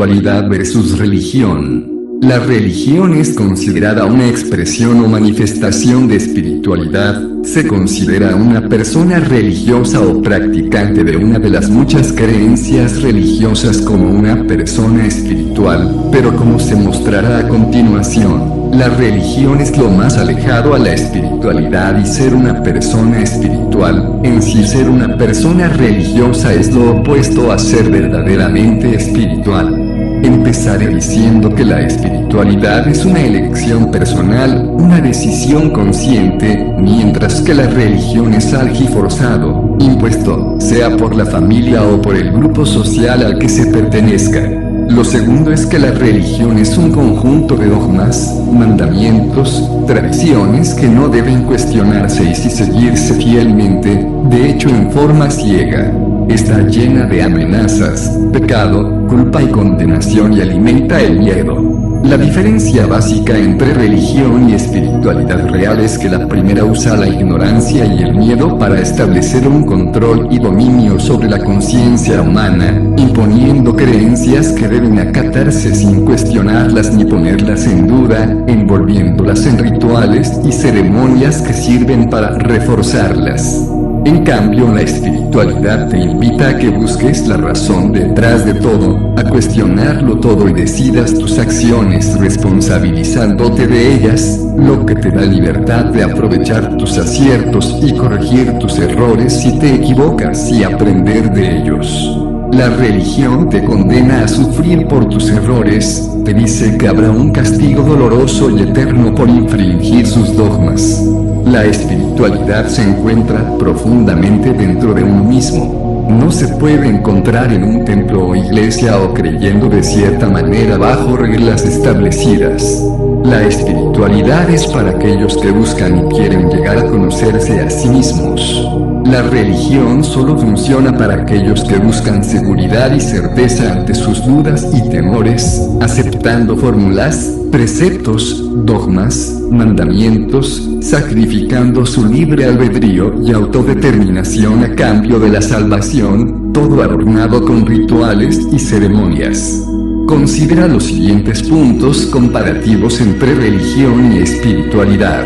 Espiritualidad versus religión. La religión es considerada una expresión o manifestación de espiritualidad. Se considera a una persona religiosa o practicante de una de las muchas creencias religiosas como una persona espiritual, pero como se mostrará a continuación, la religión es lo más alejado a la espiritualidad y ser una persona espiritual, en sí ser una persona religiosa es lo opuesto a ser verdaderamente espiritual. Empezaré diciendo que la espiritualidad es una elección personal, una decisión consciente, mientras que la religión es algo forzado, impuesto, sea por la familia o por el grupo social al que se pertenezca. Lo segundo es que la religión es un conjunto de dogmas, mandamientos, tradiciones que no deben cuestionarse y sí seguirse fielmente, de hecho en forma ciega. Está llena de amenazas, pecado, culpa y condenación y alimenta el miedo. La diferencia básica entre religión y espiritualidad real es que la primera usa la ignorancia y el miedo para establecer un control y dominio sobre la conciencia humana, imponiendo creencias que deben acatarse sin cuestionarlas ni ponerlas en duda, envolviéndolas en rituales y ceremonias que sirven para reforzarlas. En cambio, la espiritualidad te invita a que busques la razón detrás de todo, a cuestionarlo todo y decidas tus acciones responsabilizándote de ellas, lo que te da libertad de aprovechar tus aciertos y corregir tus errores si te equivocas y aprender de ellos. La religión te condena a sufrir por tus errores, te dice que habrá un castigo doloroso y eterno por infringir sus dogmas. La espiritualidad se encuentra profundamente dentro de uno mismo. No se puede encontrar en un templo o iglesia o creyendo de cierta manera bajo reglas establecidas. La espiritualidad es para aquellos que buscan y quieren llegar a conocerse a sí mismos. La religión solo funciona para aquellos que buscan seguridad y certeza ante sus dudas y temores, aceptando fórmulas, preceptos, dogmas, mandamientos, sacrificando su libre albedrío y autodeterminación a cambio de la salvación, todo adornado con rituales y ceremonias. Considera los siguientes puntos comparativos entre religión y espiritualidad.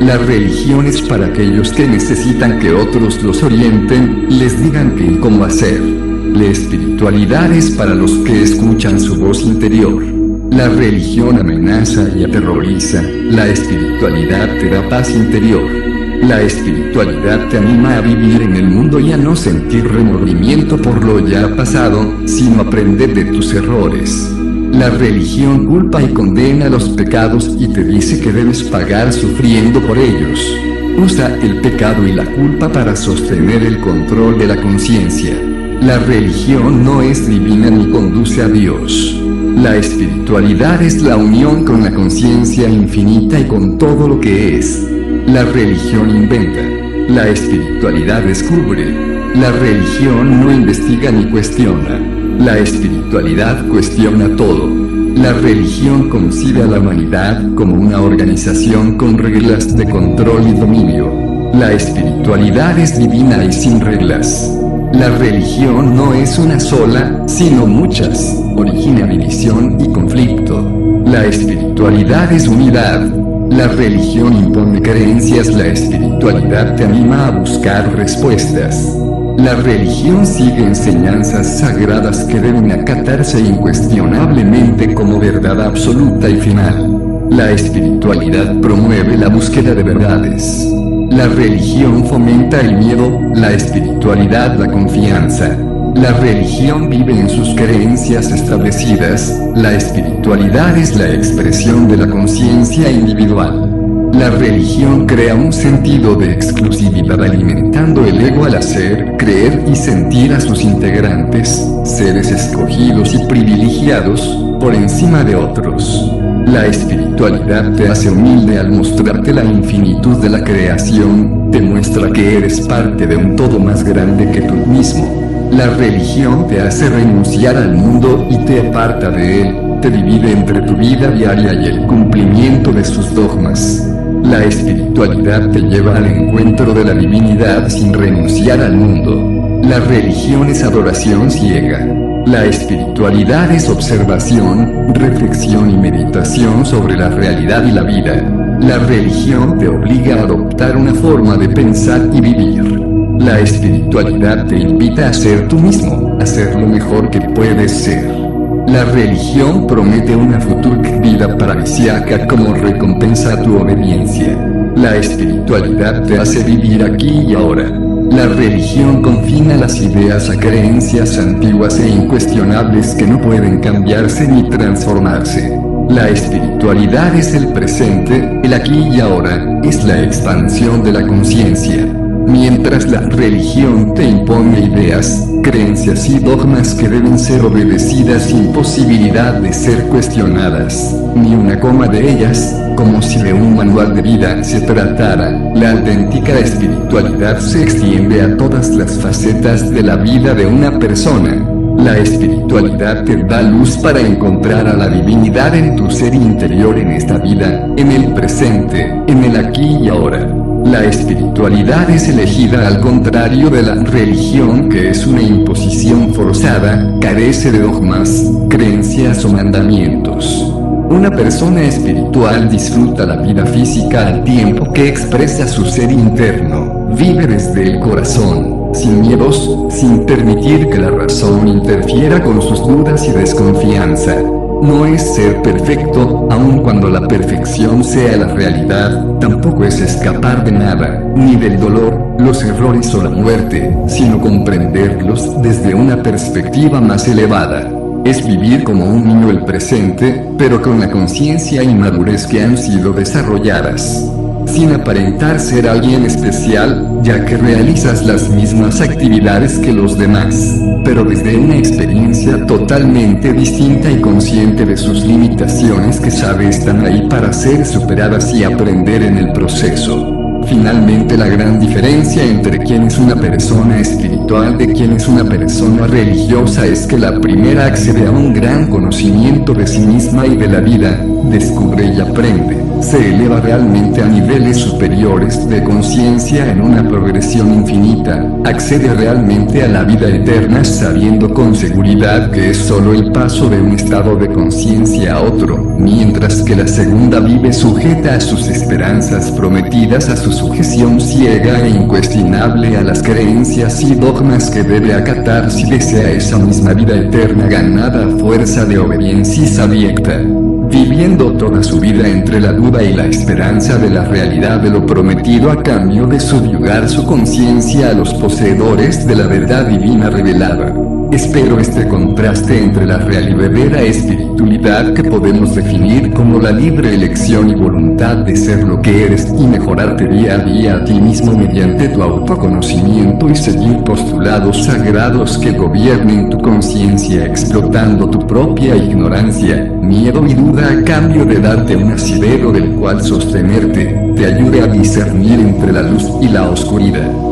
La religión es para aquellos que necesitan que otros los orienten, les digan qué y cómo hacer. La espiritualidad es para los que escuchan su voz interior. La religión amenaza y aterroriza, la espiritualidad te da paz interior. La espiritualidad te anima a vivir en el mundo y a no sentir remordimiento por lo ya pasado, sino aprender de tus errores. La religión culpa y condena los pecados y te dice que debes pagar sufriendo por ellos. Usa el pecado y la culpa para sostener el control de la conciencia. La religión no es divina ni conduce a Dios. La espiritualidad es la unión con la conciencia infinita y con todo lo que es. La religión inventa. La espiritualidad descubre. La religión no investiga ni cuestiona. La espiritualidad cuestiona todo. La religión concibe a la humanidad como una organización con reglas de control y dominio. La espiritualidad es divina y sin reglas. La religión no es una sola, sino muchas, origina división y conflicto. La espiritualidad es unidad. La religión impone creencias, la espiritualidad te anima a buscar respuestas. La religión sigue enseñanzas sagradas que deben acatarse incuestionablemente como verdad absoluta y final. La espiritualidad promueve la búsqueda de verdades. La religión fomenta el miedo, la espiritualidad la confianza. La religión vive en sus creencias establecidas, la espiritualidad es la expresión de la conciencia individual. La religión crea un sentido de exclusividad alimentando el ego al hacer, creer y sentir a sus integrantes, seres escogidos y privilegiados, por encima de otros. La espiritualidad te hace humilde al mostrarte la infinitud de la creación, te muestra que eres parte de un todo más grande que tú mismo. La religión te hace renunciar al mundo y te aparta de él, te divide entre tu vida diaria y el cumplimiento de sus dogmas. La espiritualidad te lleva al encuentro de la divinidad sin renunciar al mundo. La religión es adoración ciega. La espiritualidad es observación, reflexión y meditación sobre la realidad y la vida. La religión te obliga a adoptar una forma de pensar y vivir. La espiritualidad te invita a ser tú mismo, a ser lo mejor que puedes ser. La religión promete una futura vida paradisíaca como recompensa a tu obediencia. La espiritualidad te hace vivir aquí y ahora. La religión confina las ideas a creencias antiguas e incuestionables que no pueden cambiarse ni transformarse. La espiritualidad es el presente, el aquí y ahora, es la expansión de la conciencia. Mientras la religión te impone ideas, creencias y dogmas que deben ser obedecidas sin posibilidad de ser cuestionadas, ni una coma de ellas, como si de un manual de vida se tratara. La auténtica espiritualidad se extiende a todas las facetas de la vida de una persona. La espiritualidad te da luz para encontrar a la divinidad en tu ser interior en esta vida, en el presente, en el aquí y ahora. La espiritualidad es elegida al contrario de la religión, que es una imposición forzada, carece de dogmas, creencias o mandamientos. Una persona espiritual disfruta la vida física al tiempo que expresa su ser interno, vive desde el corazón, sin miedos, sin permitir que la razón interfiera con sus dudas y desconfianza. No es ser perfecto, aun cuando la perfección sea la realidad, tampoco es escapar de nada, ni del dolor, los errores o la muerte, sino comprenderlos desde una perspectiva más elevada. Es vivir como un niño el presente, pero con la conciencia y madurez que han sido desarrolladas. Sin aparentar ser alguien especial, ya que realizas las mismas actividades que los demás, pero desde una experiencia totalmente distinta y consciente de sus limitaciones que sabe están ahí para ser superadas y aprender en el proceso. Finalmente, la gran diferencia entre quien es una persona espiritual de quien es una persona religiosa es que la primera accede a un gran conocimiento de sí misma y de la vida, descubre y aprende, se eleva realmente a niveles superiores de conciencia en una progresión infinita, accede realmente a la vida eterna sabiendo con seguridad que es solo el paso de un estado de conciencia a otro, mientras que la segunda vive sujeta a sus esperanzas prometidas, a su sujeción ciega e incuestionable a las creencias y dogmas que debe acatar si desea esa misma vida eterna ganada a fuerza de obediencia abyecta. Viviendo toda su vida entre la duda y la esperanza de la realidad de lo prometido a cambio de subyugar su conciencia a los poseedores de la verdad divina revelada. Espero este contraste entre la real y verdadera espiritualidad que podemos definir como la libre elección y voluntad de ser lo que eres y mejorarte día a día a ti mismo mediante tu autoconocimiento y seguir postulados sagrados que gobiernen tu conciencia explotando tu propia ignorancia, miedo y duda a cambio de darte un asidero del cual sostenerte, te ayude a discernir entre la luz y la oscuridad.